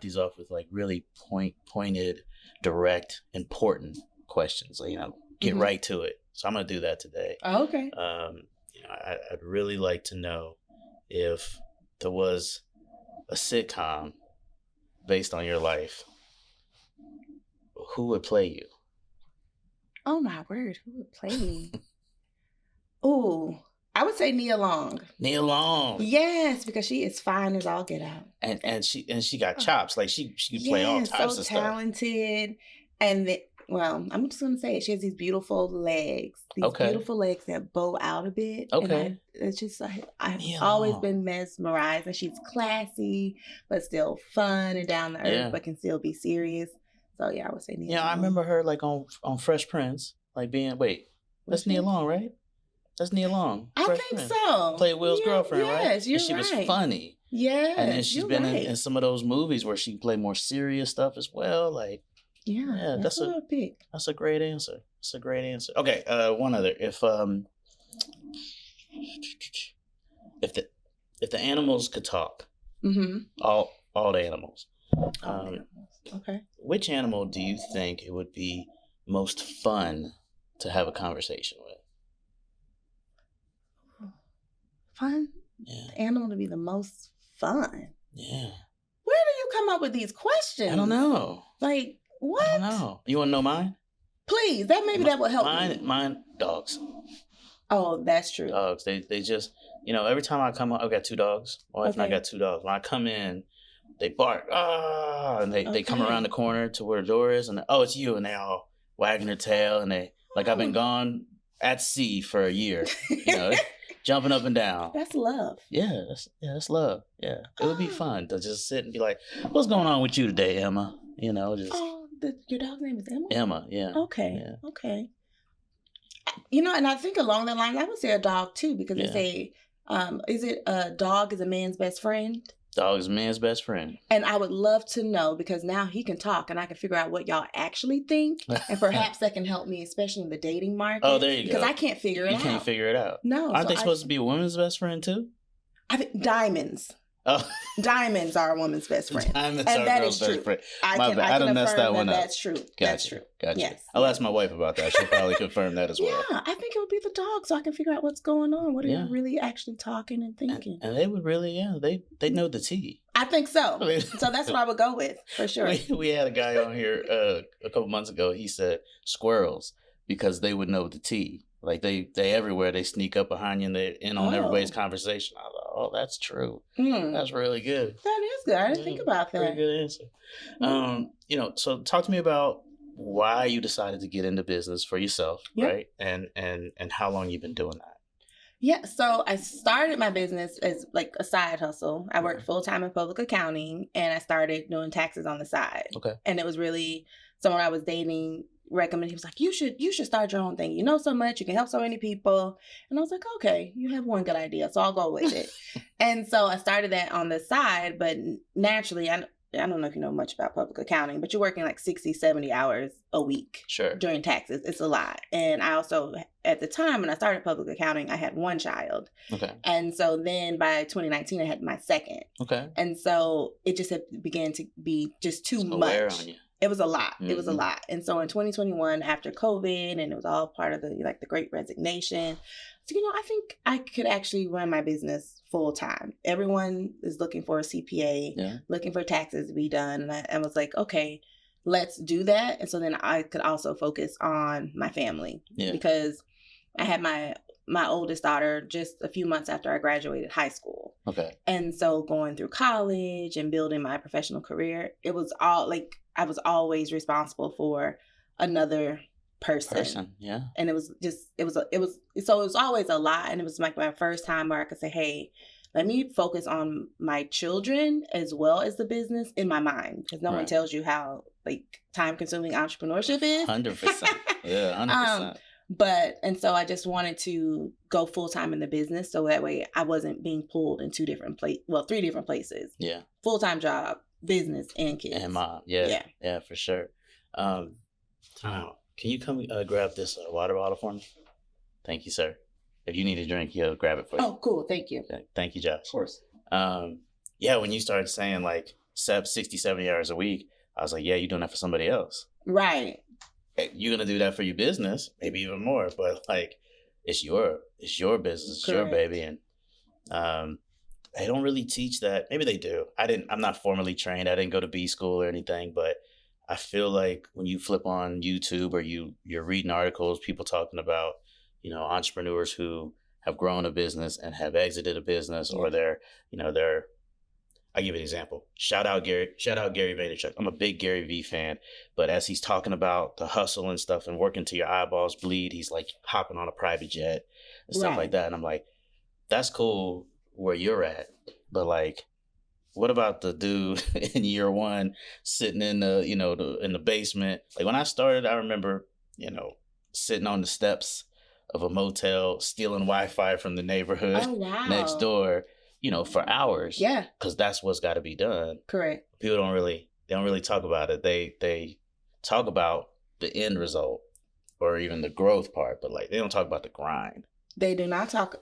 these off with like really pointed, direct, important questions. Like, get right to it. So I'm gonna do that today. Oh, okay. I'd really like to know if there was a sitcom based on your life, who would play you? Oh my word, who would play me? Ooh, I would say Nia Long. Nia Long. Yes, because she is fine as all get out. And she got chops. Like she could play all types of stuff. So talented. And I'm just gonna say it. She has these beautiful legs. Beautiful legs that bow out a bit. Okay. And it's just I've always been mesmerized. And she's classy, but still fun and down to earth, but can still be serious. So yeah, I would say Nia Long. I remember her like on Fresh Prince, like that's Nia Long, right? That's Nia Long. I think so. Played Will's girlfriend, right? Yes, you're right. And she was funny. Yeah. And then she's been in some of those movies where she played more serious stuff as well. Like, that's a pick. That's a great answer. That's a great answer. Okay, one other. If the animals could talk, all the animals. Okay. Which animal do you think it would be most fun to have a conversation with? Fun? Yeah. The animal to be the most fun? Yeah. Where do you come up with these questions? I don't know. Like, what? I don't know. You want to know mine? Please. That will help me. Mine, dogs. Oh, that's true. Dogs. They just, every time I come up, I've got 2 dogs. My wife and I got 2 dogs. When I come in, they bark, and they come around the corner to where the door is, and it's you, and they all wagging their tail, and they I've been gone at sea for a year, jumping up and down. That's love. Yeah, that's love. Yeah, it would be fun to just sit and be like, "What's going on with you today, Emma?" Just. Oh, your dog's name is Emma. Emma, yeah. Okay, okay. And I think along that line, I would say a dog too, because they say, is it a dog is a man's best friend? Dog is a man's best friend. And I would love to know, because now he can talk and I can figure out what y'all actually think. And perhaps that can help me, especially in the dating market. Oh, there you go. Because I can't figure it out. You can't figure it out. No. Aren't they supposed to be a woman's best friend too? I think diamonds. Oh. Diamonds are a woman's best friend. Diamonds are a girl's best friend. I can messed that one up. That's true. Gotcha. That's true. Gotcha. Yes. I'll ask my wife about that. She'll probably confirm that as well. Yeah, I think it would be the dog, so I can figure out what's going on. What are you really actually talking and thinking? And they would really, they know the tea. I think so. So that's what I would go with, for sure. We had a guy on here a couple months ago. He said squirrels, because they would know the tea. Like they everywhere. They sneak up behind you and they're in on everybody's conversation. I thought, oh, that's true. That's really good. That is good. I didn't think about that. Pretty good answer. So talk to me about why you decided to get into business for yourself, right? And how long you've been doing that. Yeah, so I started my business as like a side hustle. I worked full-time in public accounting, and I started doing taxes on the side. Okay. And it was really someone I was dating recommended. He was like, you should start your own thing. You know so much. You can help so many people. And I was like, okay, you have one good idea, so I'll go with it. And so I started that on the side, but naturally, I don't know if you know much about public accounting, but you're working like 60, 70 hours a week during taxes. It's a lot. And I also, at the time when I started public accounting, I had 1 child. Okay. And so then by 2019, I had my second. Okay. And so it just began to be just too much. Wear on you. It was a lot. Mm-hmm. It was a lot. And so in 2021, after COVID, and it was all part of the Great Resignation, so, I think I could actually run my business full time. Everyone is looking for a CPA, looking for taxes to be done. And I was like, okay, let's do that. And so then I could also focus on my family because I had my oldest daughter just a few months after I graduated high school. Okay. And so going through college and building my professional career, it was all I was always responsible for another person. Yeah. And it was always a lot. And it was like my first time where I could say, hey, let me focus on my children as well as the business in my mind. Because no one tells you how time consuming entrepreneurship is. 100%. Yeah, 100%. And so I just wanted to go full time in the business. So that way I wasn't being pulled in 3 different places. Yeah. Full-time job, business, and kids. And mom. Yeah. Yeah, for sure. Can you come grab this water bottle for me? Thank you, sir. If you need a drink, grab it for you. Oh, cool. Thank you. Thank you, Josh. Of course. When you started saying 60, 70 hours a week. I was like, yeah, you're doing that for somebody else. Right. You're going to do that for your business, maybe even more, but like, it's your business, it's your baby. And they don't really teach that. Maybe they do. I'm not formally trained. I didn't go to B school or anything, but I feel like when you flip on YouTube or you're reading articles, people talking about, entrepreneurs who have grown a business and have exited a business, or they're I'll give you an example. Shout out Gary Vaynerchuk. I'm a big Gary V fan, but as he's talking about the hustle and stuff and working till your eyeballs bleed, he's like hopping on a private jet and stuff like that. And I'm like, that's cool where you're at, but like, what about the dude in year one sitting in the, in the basement? Like when I started, I remember, sitting on the steps of a motel, stealing Wi-Fi from the neighborhood next door, for hours. Yeah. Because that's what's got to be done. Correct. People don't really talk about it. They talk about the end result or even the growth part, but like they don't talk about the grind. They do not talk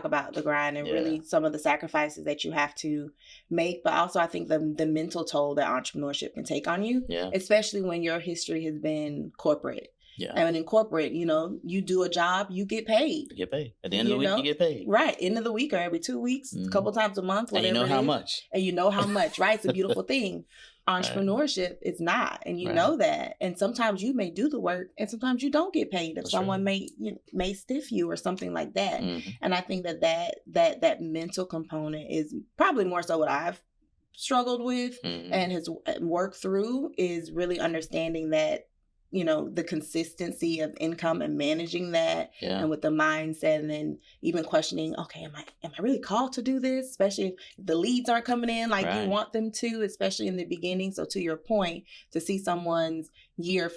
about the grind and really some of the sacrifices that you have to make, but also I think the mental toll that entrepreneurship can take on you, especially when your history has been corporate. Yeah. And in corporate, you do a job, you get paid. You get paid. At the end of the week, you get paid. Right. End of the week or every 2 weeks, a couple times a month, whatever. And you know how much. And you know how much, right? It's a beautiful thing. Entrepreneurship is not, and you know that. And sometimes you may do the work and sometimes you don't get paid if someone may stiff you or something like that. Mm-hmm. And I think that mental component is probably more so what I've struggled with and has worked through, is really understanding that, the consistency of income and managing that, and with the mindset, and then even questioning, okay, am I really called to do this? Especially if the leads aren't coming in like you want them to, especially in the beginning. So to your point, to see someone's year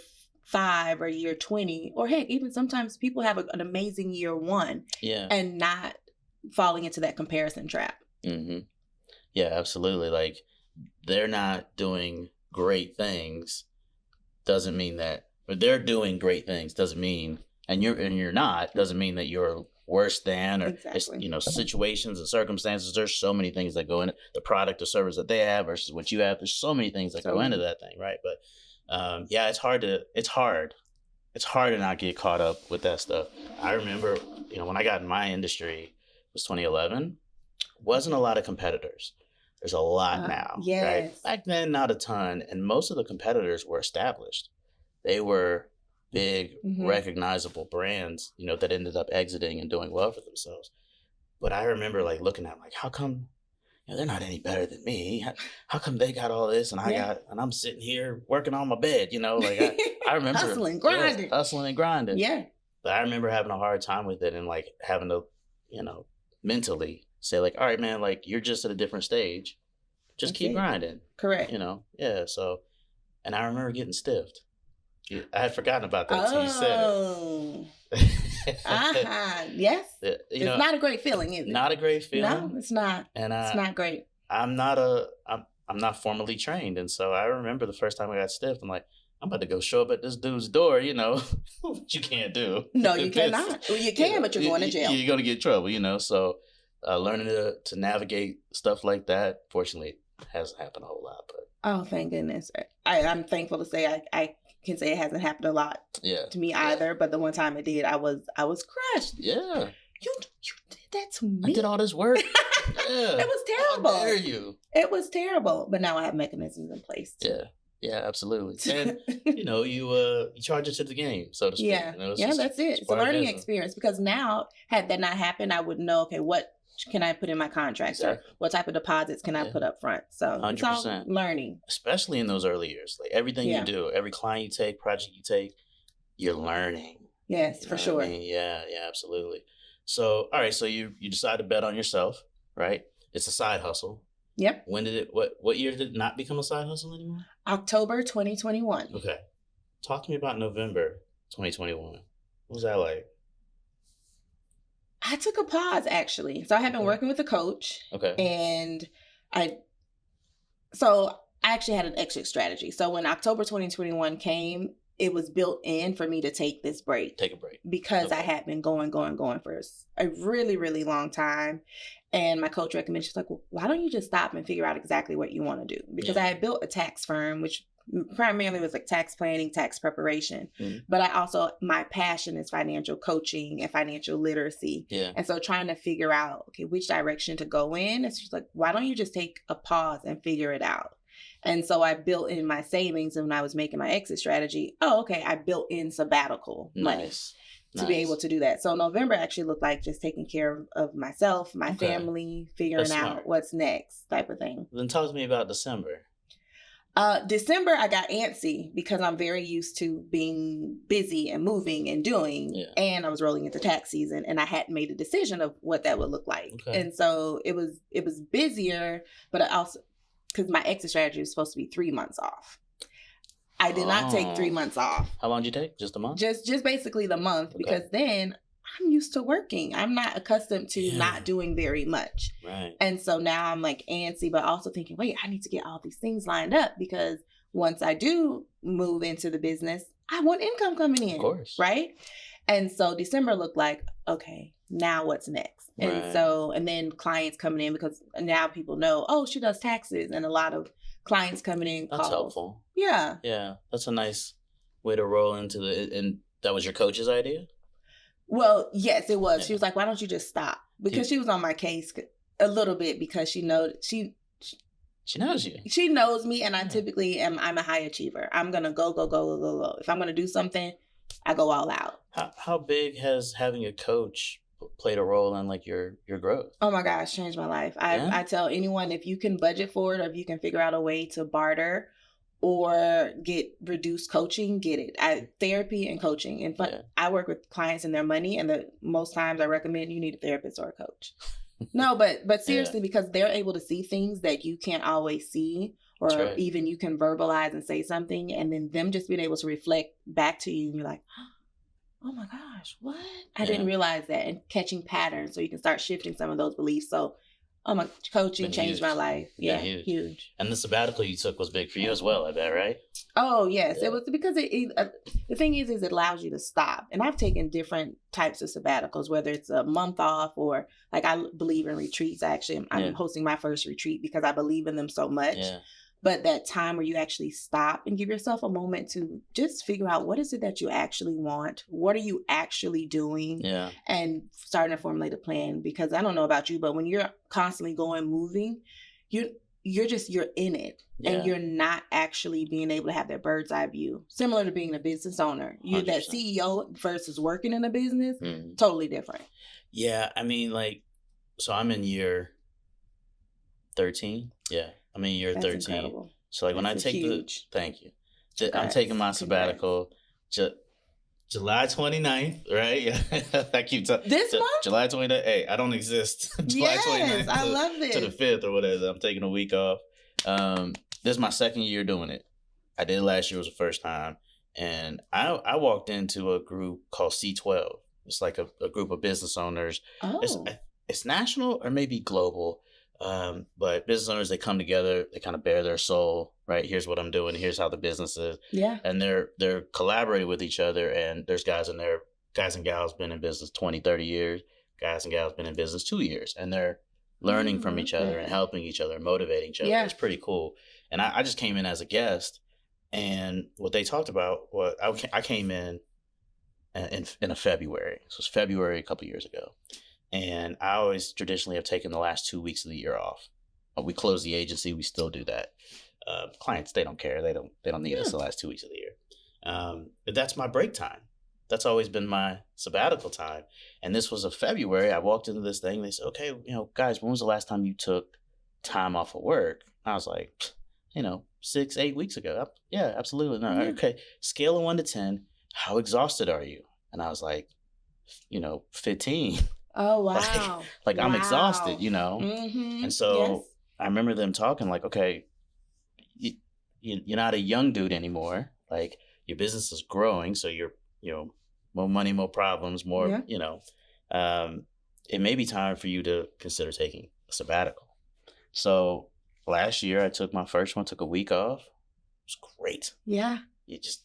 5 or year 20, or heck, even sometimes people have an amazing year 1 and not falling into that comparison trap. Mm-hmm. Yeah, absolutely. Like they're not doing great things doesn't mean that, but they're doing great things doesn't mean, and you're not, doesn't mean that you're worse than, or situations and circumstances. There's so many things that go into the product or service that they have versus what you have. There's so many things that go into that thing, right? But it's hard to not get caught up with that stuff. I remember, when I got in my industry, it was 2011, wasn't a lot of competitors. There's a lot now, right? Back then, not a ton. And most of the competitors were established. They were big, recognizable brands, that ended up exiting and doing well for themselves. But I remember like looking at them, like, how come, they're not any better than me? How come they got all this and and I'm sitting here working on my bed, like I remember hustling and grinding. Yeah. But I remember having a hard time with it and like having to, mentally say like, all right, man, like you're just at a different stage. Just keep grinding. Correct. Yeah. So, and I remember getting stiffed. I had forgotten about that until you said it. Yes. It's not a great feeling, is it? Not a great feeling. No, it's not. And it's not great. I'm not formally trained, and so I remember the first time I got stiffed. I'm like, I'm about to go show up at this dude's door. What you can't do. No, you cannot. Well, you can, but you're going to jail. You're going to get in trouble. So learning to navigate stuff like that, fortunately, hasn't happened a whole lot. But oh, thank goodness. I'm thankful to say I can say it hasn't happened a lot to me either. But the one time it did, I was crushed. Yeah. You did that to me. I did all this work. Yeah. It was terrible. How dare you? It was terrible. But now I have mechanisms in place. Yeah, absolutely. And you charge it to the game, so to speak. Yeah, that's it. It's a learning experience, because now, had that not happened, I would know, okay, what can I put in my contracts, or what type of deposits can I put up front? So 100%. It's all learning. Especially in those early years. Like everything you do, every client you take, project you take, you're learning. Yes, for sure. I mean? Yeah, absolutely. So, all right, so you decide to bet on yourself, right? It's a side hustle. Yep. When did what year did it not become a side hustle anymore? October 2021. Okay. Talk to me about November 2021. What was that like? I took a pause, actually. So I had been working with a coach. Okay. And I actually had an exit strategy. So when October 2021 came, it was built in for me to take this break. Take a break. Because I had been going for a really, really long time. And my coach recommended, she's like, well, why don't you just stop and figure out exactly what you want to do? Because I had built a tax firm, which primarily was like tax planning, tax preparation. But my passion is financial coaching and financial literacy. Yeah. And so trying to figure out, okay, which direction to go in. And she's like, why don't you just take a pause and figure it out? And so I built in my savings, and when I was making my exit strategy, I built in sabbatical money to be able to do that. So November actually looked like just taking care of myself, my family, figuring out what's next type of thing. Then talk to me about December. December, I got antsy because I'm very used to being busy and moving and doing. Yeah. And I was rolling into tax season, and I hadn't made a decision of what that would look like. Okay. And so it was busier, but I also, because my exit strategy was supposed to be 3 months off. I did not take 3 months off. How long did you take? Just a month? Just basically the month, because then I'm used to working. I'm not accustomed to not doing very much. Right. And so now I'm like antsy, but also thinking, wait, I need to get all these things lined up, because once I do move into the business, I want income coming in. Of course. Right. And so December looked like, okay, now what's next? Right. And so, and then clients coming in, because now people know, oh, she does taxes, and a lot of clients coming in. That's helpful. Yeah. Yeah. That's a nice way to roll into and that was your coach's idea? Well, yes, it was. Yeah. She was like, why don't you just stop? Because she was on my case a little bit, because she knows she knows you. She knows me, and I typically I'm a high achiever. I'm going to go. If I'm going to do something, I go all out. How big has having a coach played a role in like your growth? Oh my gosh, changed my life. I tell anyone, if you can budget for it, or if you can figure out a way to barter or get reduced coaching, get it. Therapy and coaching. And I work with clients and their money, and most times I recommend you need a therapist or a coach. No, but seriously, because they're able to see things that you can't always see, or even you can verbalize and say something, and then them just being able to reflect back to you, and you're like, oh my gosh, what? I didn't realize that, and catching patterns so you can start shifting some of those beliefs. So, my coaching changed my life. Yeah, huge. And the sabbatical you took was big for you as well, I bet, right? Oh, yes. Yeah. It was because the thing is it allows you to stop. And I've taken different types of sabbaticals, whether it's a month off, or like I believe in retreats. Actually, I'm hosting my first retreat because I believe in them so much. Yeah. But that time where you actually stop and give yourself a moment to just figure out, what is it that you actually want? What are you actually doing? Yeah. And starting to formulate a plan. Because I don't know about you, but when you're constantly moving, you're in it. Yeah. And you're not actually being able to have that bird's eye view. Similar to being a business owner. You're 100%. That CEO versus working in a business, totally different. Yeah. I mean, so I'm in year 13. Yeah. I'm in year 13. Incredible. So when I take thank you. I'm taking my sabbatical July 29th, right? I keep telling this month? July 29th. Hey, I don't exist. July 29th I love it. To the 5th or whatever. I'm taking a week off. This is my second year doing it. I did last year, was the first time. And I walked into a group called C12. It's like a group of business owners. Oh. It's national or maybe global. But business owners, they come together, they kind of bare their soul, right? Here's what I'm doing. Here's how the business is. Yeah. And they're collaborating with each other. And there's guys in there, guys and gals been in business 20, 30 years. Guys and gals been in business 2 years. And they're learning from each other and helping each other, motivating each other. Yeah. It's pretty cool. And I just came in as a guest. And what they talked about, I came in a February. So it's February a couple years ago. And I always traditionally have taken the last 2 weeks of the year off. We close the agency. We still do that. Clients, they don't care. They don't need us the last 2 weeks of the year. But that's my break time. That's always been my sabbatical time. And this was a February. I walked into this thing. They said, okay, guys, when was the last time you took time off of work? I was like, 6-8 weeks ago. Yeah, absolutely. No, okay. Scale of 1 to 10. How exhausted are you? And I was like, 15. Oh, wow. Like I'm exhausted, Mm-hmm. And so I remember them talking like, okay, you're not a young dude anymore. Like your business is growing. So you're, more money, more problems, more, it may be time for you to consider taking a sabbatical. So last year I took my first one, took a week off. It was great. Yeah. You just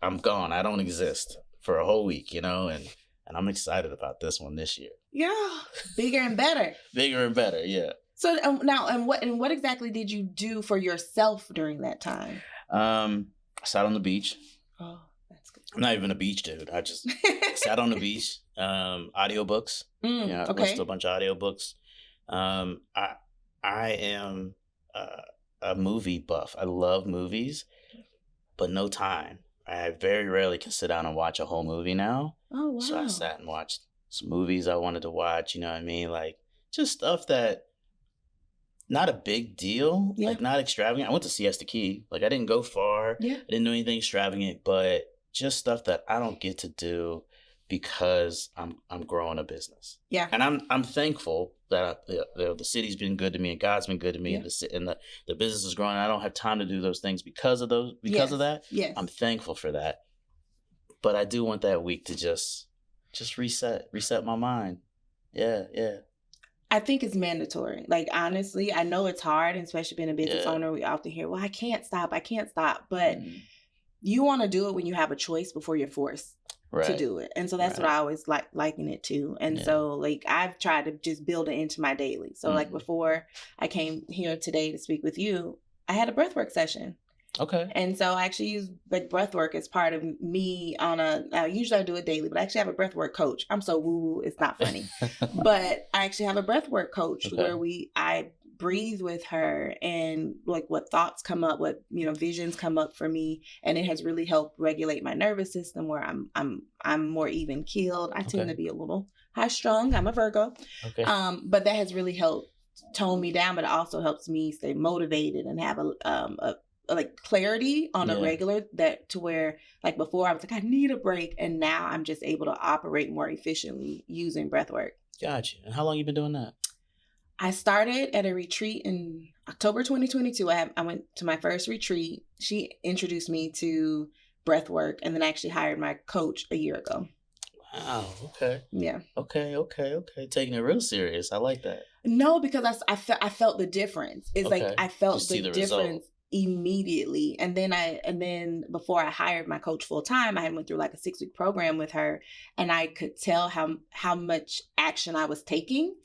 I'm gone. I don't exist for a whole week, you know, and I'm excited about this one this year. Yeah, bigger and better. Bigger and better, yeah. So now, and what exactly did you do for yourself during that time? I sat on the beach. Oh, that's good. I'm not even a beach dude. I just sat on the beach. Audiobooks. Yeah, I listened to a bunch of audiobooks. I am a movie buff. I love movies, but no time. I very rarely can sit down and watch a whole movie now. Oh, wow. So I sat and watched some movies I wanted to watch, you know what I mean? Like, just stuff that, not a big deal, like not extravagant. I went to Siesta Key. Like, I didn't go far. Yeah. I didn't do anything extravagant, but just stuff that I don't get to do because I'm growing a business. Yeah. And I'm thankful that the city's been good to me and God's been good to me, and the business is growing. I don't have time to do those things because of that. Yes. I'm thankful for that. But I do want that week to just reset my mind. Yeah. I think it's mandatory. Like, honestly, I know it's hard, and especially being a business owner, we often hear, well, I can't stop. But you want to do it when you have a choice before you're forced to do it. And so that's what I always liken it to. And so, like, I've tried to just build it into my daily. So like before I came here today to speak with you, I had a breathwork session. Okay. And so I actually use like breath work as part of me usually I do it daily, but I actually have a breath work coach. I'm so woo, it's not funny. But I actually have a breath work coach where I breathe with her, and like what thoughts come up, what, visions come up for me. And it has really helped regulate my nervous system where I'm more even keeled. I tend to be a little high strung. I'm a Virgo. Okay. But that has really helped tone me down, but it also helps me stay motivated and have a like clarity on a regular, that to where like before I was like, I need a break. And now I'm just able to operate more efficiently using breath work. Gotcha. And how long you been doing that? I started at a retreat in October 2022. I went to my first retreat. She introduced me to breath work, and then I actually hired my coach a year ago. Wow. Okay. Yeah. Okay. Taking it real serious. I like that. No, because I felt the difference. It's like I felt the difference. Result immediately. And then before I hired my coach full time, I had went through like a 6-week program with her, and I could tell how much action I was taking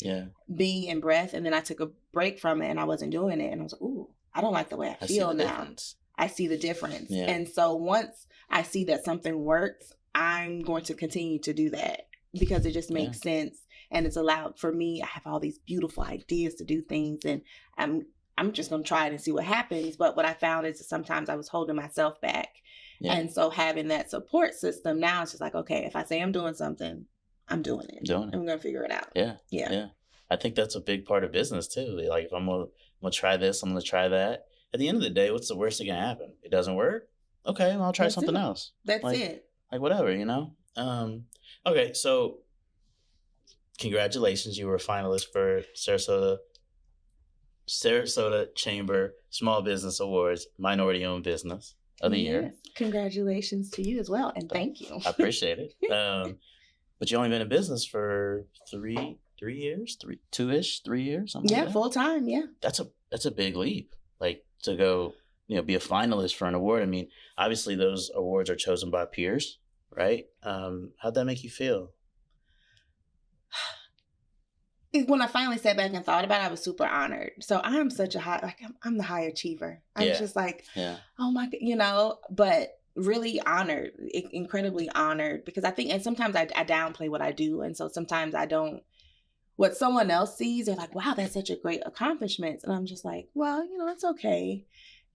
being in breath. And then I took a break from it and I wasn't doing it. And I was like, ooh, I don't like the way I feel now. Difference. I see the difference. Yeah. And so once I see that something works, I'm going to continue to do that because it just makes sense. And it's allowed for me. I have all these beautiful ideas to do things, and I'm just going to try it and see what happens. But what I found is that sometimes I was holding myself back. Yeah. And so having that support system now, it's just like, okay, if I say I'm doing something, I'm doing it. I'm going to figure it out. Yeah. I think that's a big part of business too. Like, if I'm going to try this, I'm going to try that. At the end of the day, what's the worst that can happen? It doesn't work? Okay, well, I'll try something else. That's it. Like whatever, Okay, so congratulations. You were a finalist for Sarasota Chamber Small Business Awards, Minority Owned Business of the Year. Congratulations to you as well, and thank you. I appreciate it. But you only been in business for 3 years, 3 years, something like that? Full time, That's a big leap. Like, to go, be a finalist for an award. I mean, obviously those awards are chosen by peers, right? How'd that make you feel? When I finally sat back and thought about it, I was super honored. So I'm such I'm the high achiever. I'm just like, oh my God, but really honored, incredibly honored, because I think, and sometimes I downplay what I do. And so sometimes I don't, what someone else sees, they're like, wow, that's such a great accomplishment. And I'm just like, well, it's okay.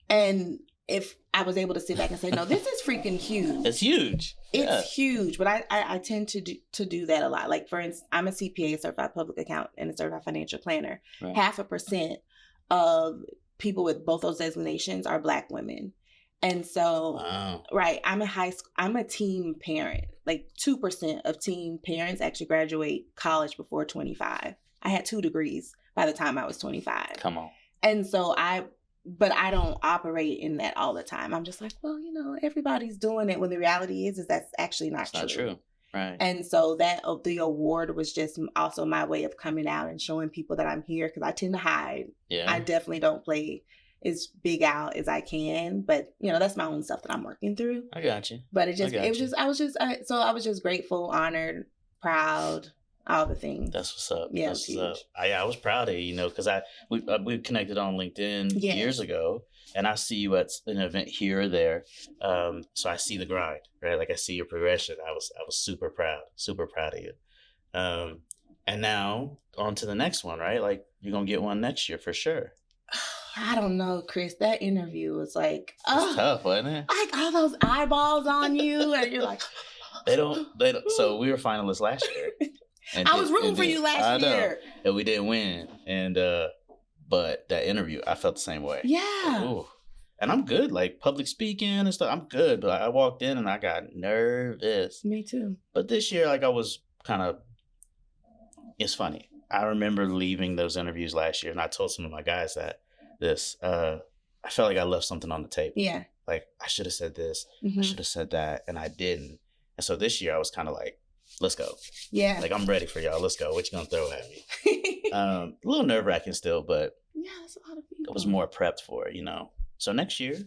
And if I was able to sit back and say, no, this is freaking huge. It's huge. It's huge. But I tend to do that a lot. Like, for instance, I'm a CPA, a certified public accountant, and a certified financial planner. Right. 0.5% of people with both those designations are Black women. And so, right, I'm a teen parent. Like 2% of teen parents actually graduate college before 25. I had 2 degrees by the time I was 25. Come on. And so but I don't operate in that all the time. I'm just like, well, everybody's doing it, when the reality is that's actually not true. Not true. Right. And so the award was just also my way of coming out and showing people that I'm here, because I tend to hide. Yeah. I definitely don't play as big out as I can. But, you know, that's my own stuff that I'm working through. I got you. But I was just grateful, honored, proud, all the things. That's what's up. Yeah, that's what's up. I was proud of you, you know, because we connected on LinkedIn years ago, and I see you at an event here or there. So I see the grind, right? Like I see your progression. I was super proud of you. And now on to the next one, right? Like you're gonna get one next year for sure. I don't know, Chris. That interview was like, it's tough, wasn't it? Like all those eyeballs on you, and you're like, they don't. So we were finalists last year. And I was rooting for you last year, and we didn't win. And but that interview, I felt the same way. Yeah. Ooh. And I'm good, like public speaking and stuff. I'm good, but I walked in and I got nervous. Me too. But this year, like I was kind of. It's funny. I remember leaving those interviews last year, and I told some of my guys that. I felt like I left something on the table. Yeah. Like I should have said this, I should have said that, and I didn't. And so this year I was kind of like, let's go. Yeah. Like I'm ready for y'all. Let's go. What you gonna throw at me? A little nerve wracking still, but yeah, that's a lot of people. I was more prepped for it, you know. So next year.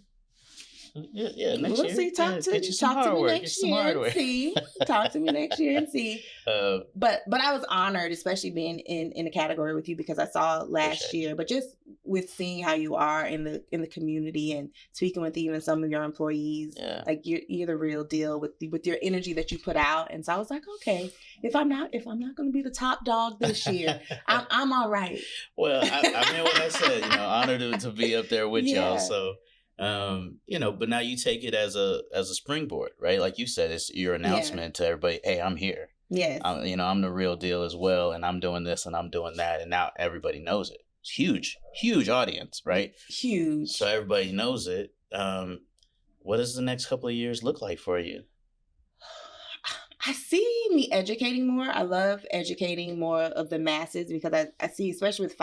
Yeah, next we'll year. See, talk to me next year and see. Talk to me next year and see. But I was honored, especially being in the category with you, because I saw last year. But just with seeing how you are in the community and speaking with even some of your employees, like you're the real deal with your energy that you put out. And so I was like, okay, if I'm not going to be the top dog this year, I'm all right. Well, I mean what I said, you know, honored to be up there with y'all. So. You know, but now you take it as a springboard, right? Like you said, it's your announcement to everybody. Hey, I'm here. Yes. You know, I'm the real deal as well, and I'm doing this and I'm doing that, and now everybody knows it. It's huge audience, right? Huge. So everybody knows it. What does the next couple of years look like for you? I see me educating more. I love educating more of the masses because I see, especially with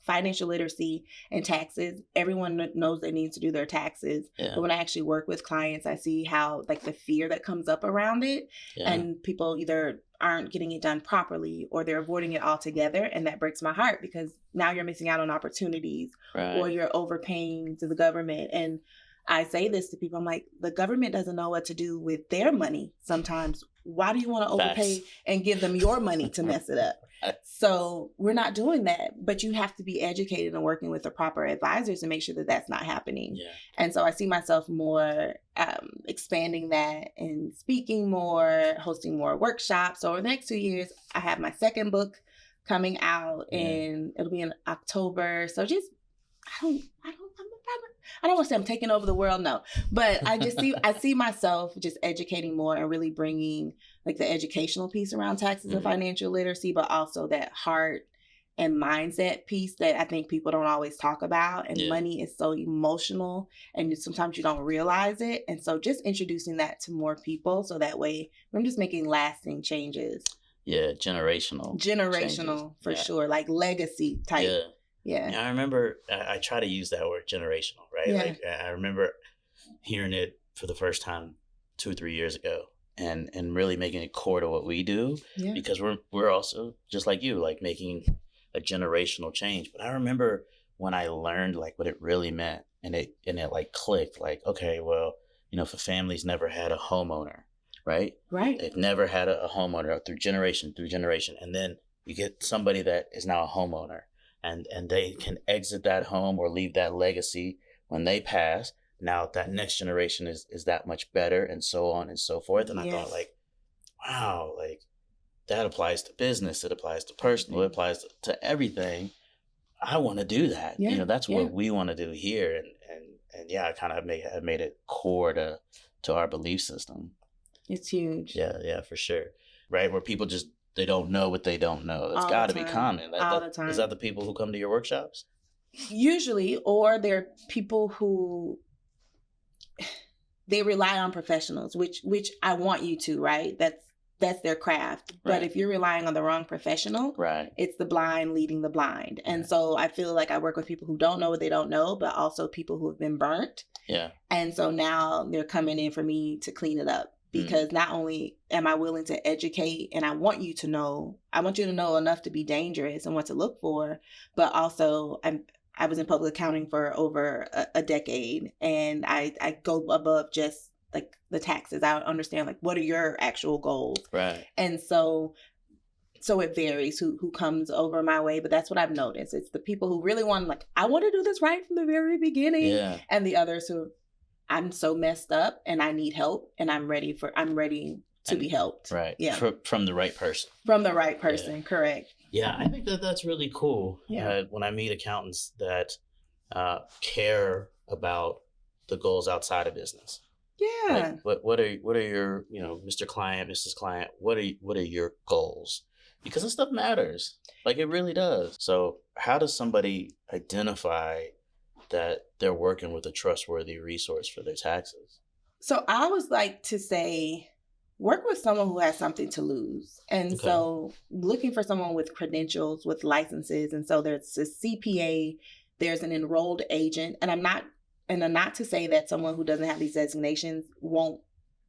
financial literacy and taxes, everyone knows they need to do their taxes. Yeah. But when I actually work with clients, I see how like the fear that comes up around it, and people either aren't getting it done properly or they're avoiding it altogether. And that breaks my heart because now you're missing out on opportunities, or you're overpaying to the government. And I say this to people, I'm like, the government doesn't know what to do with their money sometimes. Why do you want to overpay and give them your money to mess it up? So we're not doing that, but you have to be educated and working with the proper advisors to make sure that that's not happening. Yeah. And so I see myself more expanding that and speaking more, hosting more workshops. So over the next 2 years, I have my second book coming out and it'll be in October. So just, I don't want to say I'm taking over the world, no. But I see myself just educating more and really bringing like the educational piece around taxes and financial literacy, but also that heart and mindset piece that I think people don't always talk about. And money is so emotional and sometimes you don't realize it. And so just introducing that to more people so that way I'm just making lasting changes. Yeah, generational changes. For sure. Like legacy type. Yeah. I remember I try to use that word generational, right? Yeah. Like I remember hearing it for the first time 2 or 3 years ago and really making it core to what we do because we're also just like you, like making a generational change. But I remember when I learned like what it really meant and it like clicked like, okay, well, you know, if a family's never had a homeowner, right? Right. They've never had a homeowner through generation. And then you get somebody that is now a homeowner. And they can exit that home or leave that legacy when they pass. Now that next generation is that much better and so on and so forth. And I thought like, wow, like that applies to business. It applies to personal. It applies to everything. I want to do that. Yeah. You know, that's what we want to do here. And I kind of have made it core to our belief system. It's huge. Yeah, for sure. Right. Where people just, they don't know what they don't know. That's got to be common. All the time. Is that the people who come to your workshops? Usually, or they're people who they rely on professionals, which I want you to, right? That's their craft. Right. But if you're relying on the wrong professional, it's the blind leading the blind. And so I feel like I work with people who don't know what they don't know, but also people who have been burnt. Yeah. And so now they're coming in for me to clean it up. Because not only am I willing to educate and I want you to know enough to be dangerous and what to look for, but also I was in public accounting for over a decade, and I go above just like the taxes. I understand like what are your actual goals, right? And so it varies who comes over my way, but that's what I've noticed. It's the people who really want, like, I want to do this right from the very beginning, and the others who, I'm so messed up and I need help, and I'm ready to be helped. Right. Yeah. From the right person. From the right person. Yeah. Correct. Yeah, I think that's really cool. Yeah. When I meet accountants that care about the goals outside of business. Yeah. Like, what are your, Mr. Client, Mrs. Client, what are your goals? Because this stuff matters. Like, it really does. So how does somebody identify that they're working with a trustworthy resource for their taxes? So I always like to say, work with someone who has something to lose. And so looking for someone with credentials, with licenses. And so there's a CPA, there's an enrolled agent. And I'm not to say that someone who doesn't have these designations won't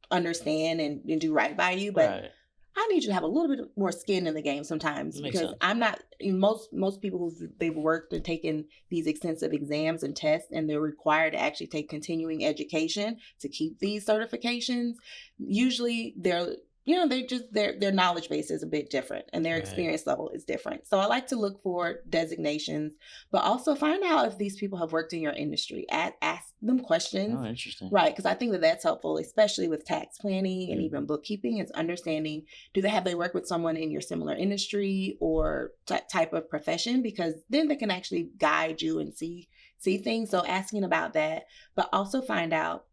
understand and do right by you, but I need you to have a little bit more skin in the game sometimes, because I'm not, most people they've worked and taken these extensive exams and tests, and they're required to actually take continuing education to keep these certifications. Usually their knowledge base is a bit different, and their experience level is different. So I like to look for designations, but also find out if these people have worked in your industry. Ask them questions. Oh, interesting. Right, because I think that that's helpful, especially with tax planning and even bookkeeping, is understanding, have they worked with someone in your similar industry or type of profession? Because then they can actually guide you and see things. So asking about that, but also find out,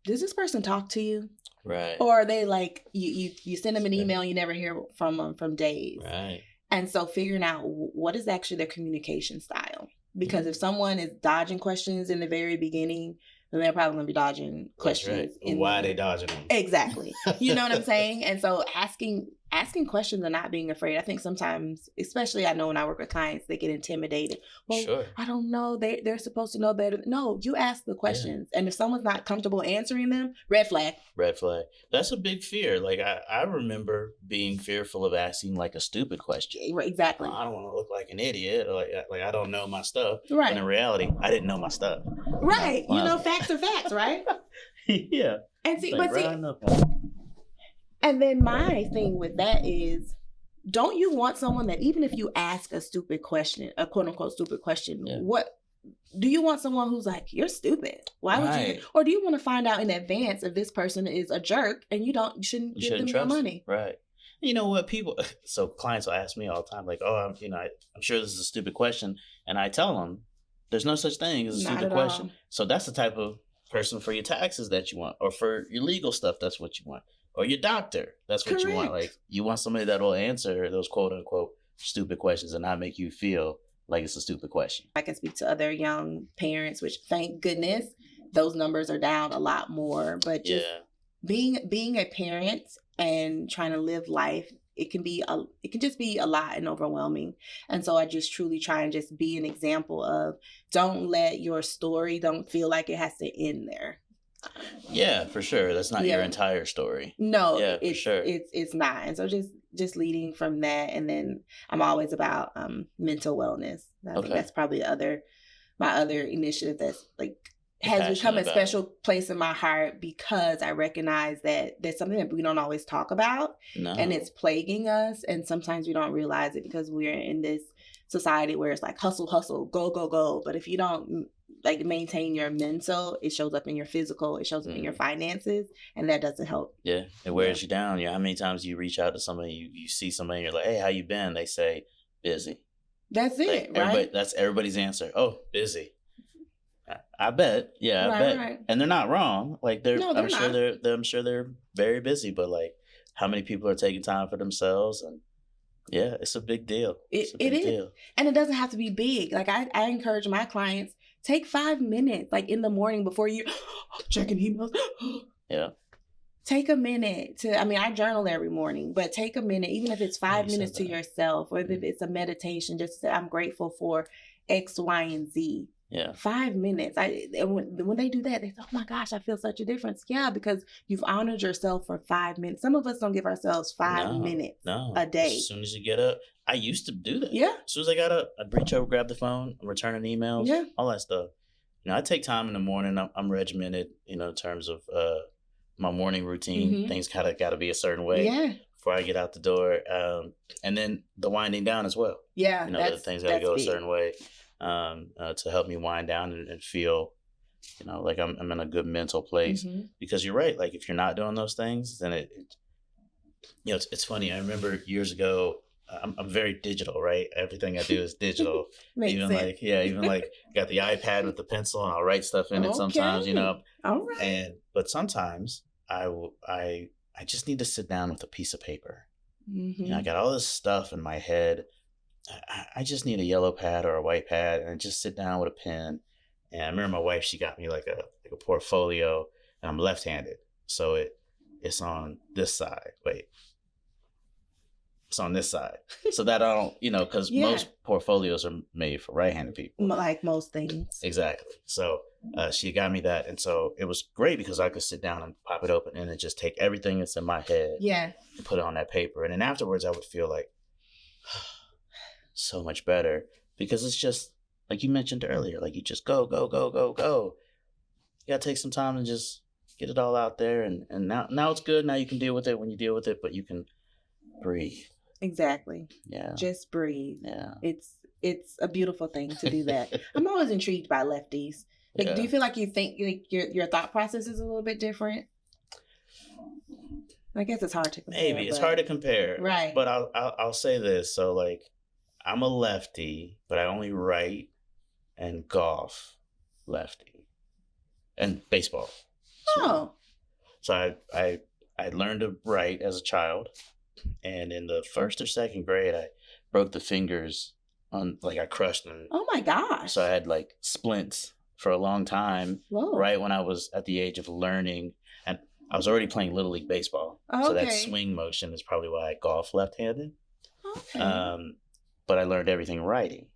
does this person talk to you? Right. Or are they like, you send them an email, you never hear from them from days. Right. And so figuring out what is actually their communication style. Because if someone is dodging questions in the very beginning, then they're probably going to be dodging questions. Right. Why are they dodging them? Exactly. You know what I'm saying? And so asking questions and not being afraid. I think sometimes, especially I know when I work with clients, they get intimidated. Well, I don't know. They're supposed to know better. No, you ask the questions. Yeah. And if someone's not comfortable answering them, red flag. Red flag. That's a big fear. Like I remember being fearful of asking like a stupid question. Exactly. I don't want to look like an idiot. Or like I don't know my stuff. Right. And in reality, I didn't know my stuff. Right. Facts are facts, right? Yeah. And and then my thing with that is, don't you want someone that, even if you ask a stupid question, a quote unquote stupid question, what do you want? Someone who's like, you're stupid. Why would you? Or do you want to find out in advance if this person is a jerk and you shouldn't give them your money? Right. You know what, so clients will ask me all the time, like, oh, I'm sure this is a stupid question. And I tell them, there's no such thing as a stupid question. So that's the type of person for your taxes that you want, or for your legal stuff, that's what you want. Or your doctor, that's what you want. Like, you want somebody that will answer those quote unquote stupid questions and not make you feel like it's a stupid question. I can speak to other young parents, which thank goodness those numbers are down a lot more. But just being a parent and trying to live life, it can just be a lot and overwhelming. And so I just truly try and just be an example of, don't let your story don't feel like it has to end there. Yeah, for sure. That's not your entire story. No, it's not. And so just leading from that. And then I'm always about mental wellness. I think that's probably my other initiative that's like has become a special place in my heart, because I recognize that there's something that we don't always talk about, and it's plaguing us. And sometimes we don't realize it because we're in this society where it's like hustle, hustle, go, go, go. But if you don't like maintain your mental, it shows up in your physical, it shows up in your finances, and that doesn't help. Yeah, it wears you down. How many times you reach out to somebody, you see somebody, you're like, hey, how you been? They say, busy. That's it, right? That's everybody's answer. Oh, busy. I bet. Yeah, I bet. Right. And they're not wrong. Like I'm sure they're very busy, but like, how many people are taking time for themselves? And yeah, it's a big deal. It is. And it doesn't have to be big. Like I encourage my clients, take 5 minutes, like in the morning before you checking emails. Yeah. Take a minute I journal every morning, but take a minute, even if it's 5 minutes to yourself, or if it's a meditation, just to say, I'm grateful for X, Y, and Z. Yeah. 5 minutes. When they do that, they say, oh my gosh, I feel such a difference. Yeah, because you've honored yourself for 5 minutes. Some of us don't give ourselves 5 minutes a day. As soon as you get up, I used to do that. Yeah. As soon as I got up, I'd reach over, grab the phone, returning emails, all that stuff. I take time in the morning. I'm regimented, in terms of my morning routine. Things kind of got to be a certain way before I get out the door. And then the winding down as well. Yeah. The things got to go a certain way to help me wind down and feel, like I'm in a good mental place. Because you're right. Like if you're not doing those things, then it's funny. I remember years ago, I'm very digital, right? Everything I do is digital. Even like got the iPad with the pencil, and I'll write stuff in it sometimes, All right. But sometimes I just need to sit down with a piece of paper. I got all this stuff in my head. I just need a yellow pad or a white pad, and just sit down with a pen. And I remember my wife, she got me like a portfolio, and I'm left-handed, so it's on this side. Wait. It's on this side, so that I don't, because most portfolios are made for right-handed people. Like most things. Exactly. So she got me that. And so it was great because I could sit down and pop it open and then just take everything that's in my head and put it on that paper. And then afterwards I would feel like so much better, because it's just like you mentioned earlier, like you just go. You got to take some time and just get it all out there. And now it's good. Now you can deal with it when you deal with it, but you can breathe. Exactly. Yeah. Just breathe. Yeah. It's a beautiful thing to do that. I'm always intrigued by lefties. Like, do you feel like you think like your thought process is a little bit different? I guess it's hard to compare. Maybe it's hard to compare, right? But I'll say this. So like, I'm a lefty, but I only write and golf lefty, and baseball. So I learned to write as a child. And in the first or second grade, I broke the fingers on, like I crushed them. Oh my gosh. So I had like splints for a long time. Whoa. Right when I was at the age of learning. And I was already playing Little League Baseball. So that swing motion is probably why I golf left-handed. Okay. But I learned everything writing.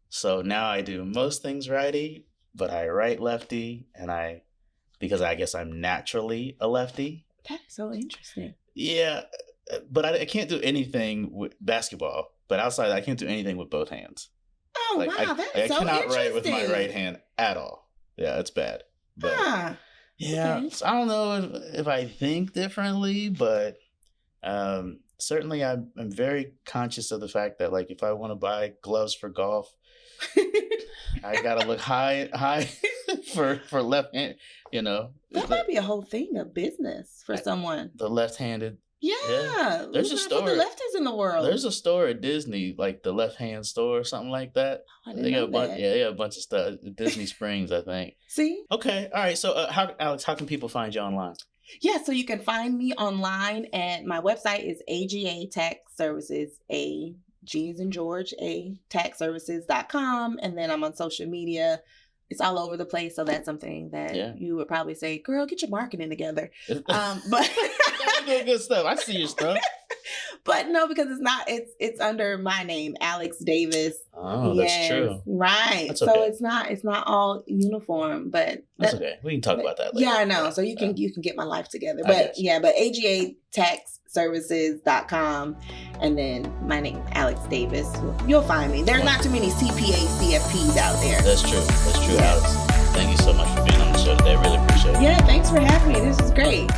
So now I do most things righty, but I write lefty, because I guess I'm naturally a lefty. That's so interesting. Yeah, but I can't do anything with basketball. But outside, I can't do anything with both hands. Oh, wow, that's so interesting. I cannot write with my right hand at all. Yeah, it's bad. But, so I don't know if I think differently, but certainly I'm very conscious of the fact that, like, if I want to buy gloves for golf, I gotta look high for left hand. That might be a whole thing, a business for someone. The left-handed. Yeah. There's a store. For the lefties in the world. There's a store at Disney, like the Left Hand Store or something like that. Oh, I didn't know that. They got a bunch of stuff. Disney Springs, I think. See? Okay. All right. So, Alex, how can people find you online? Yeah, so you can find me online, and my website is AGA Tax Services, A, G as in George, A, taxservices.com. And then I'm on social media. It's all over the place, so that's something that you would probably say, girl, get your marketing together. But doing good stuff. I see your stuff. But no, because it's under my name, Alex Davis. Oh, that's true. Right. That's so okay. it's not all uniform, but that's okay. We can talk about that later. Yeah, I know. So you can get my life together. But but AGA Tax Services.com, and then my name, Alex Davis. You'll find me. There's not too many CPA CFPs out there. That's true, Alex. Thank you so much for being on the show today. I really appreciate it. Yeah, thanks for having me. This is great.